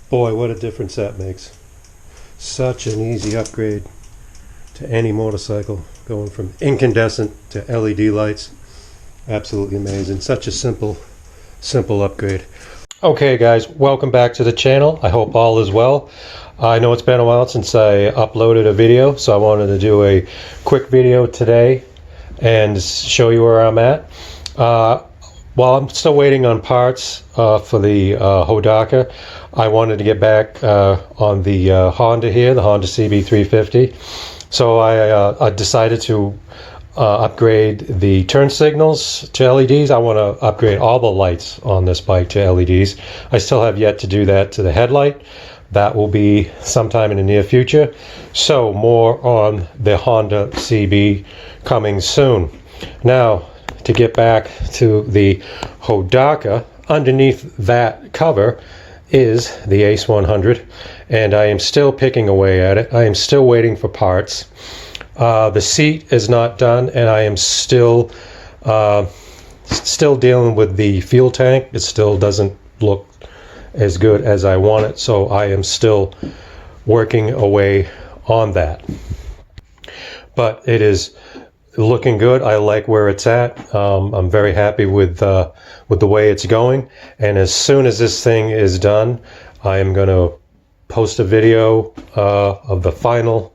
Boy, what a difference that makes. Such an easy upgrade to any motorcycle, going from incandescent to LED lights. Absolutely amazing. Such a simple upgrade. Okay guys, welcome back to the channel. I hope all is well. I know it's been a while since I uploaded a video, so I wanted to do a quick video today and show you where I'm at. While I'm still waiting on parts for the Hodaka, I wanted to get back on the Honda here, the Honda cb350. So I decided to upgrade the turn signals to LEDs. I want to upgrade all the lights on this bike to LEDs. I still have yet to do that to the headlight. That will be sometime in the near future. So more on the Honda CB coming soon. Now, to get back to the Hodaka, underneath that cover is the Ace 100, and I am still picking away at it. I am still waiting for parts. The seat is not done, and I am still dealing with the fuel tank. It still doesn't look as good as I want it, so I am still working away on that. But it is looking good. I like where it's at. I'm very happy with the way it's going, and as soon as this thing is done, I am going to post a video of the final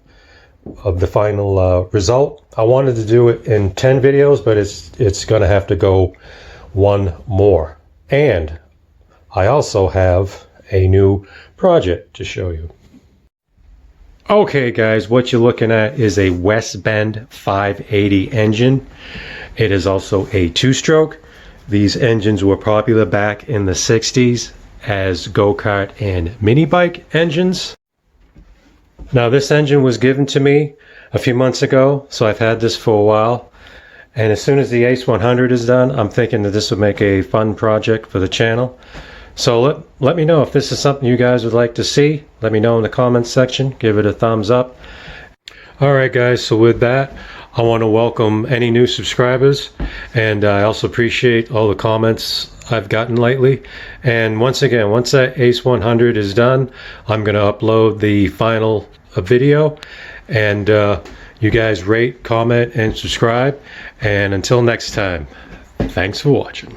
result. I wanted to do it in 10 videos, but it's going to have to go one more. And I also have a new project to show you. Okay guys, what you're looking at is a West Bend 580 engine. It is also a two-stroke. These engines were popular back in the 60s as go-kart and mini bike engines. Now this engine was given to me a few months ago, so I've had this for a while. And as soon as the Ace 100 is done, I'm thinking that this would make a fun project for the channel. So let me know if this is something you guys would like to see. Let me know in the comments section. Give it a thumbs up. Alright guys, so with that, I want to welcome any new subscribers, and I also appreciate all the comments I've gotten lately. And once again, once that Ace 100 is done, I'm going to upload the final video, and you guys rate, comment, and subscribe. And until next time, thanks for watching.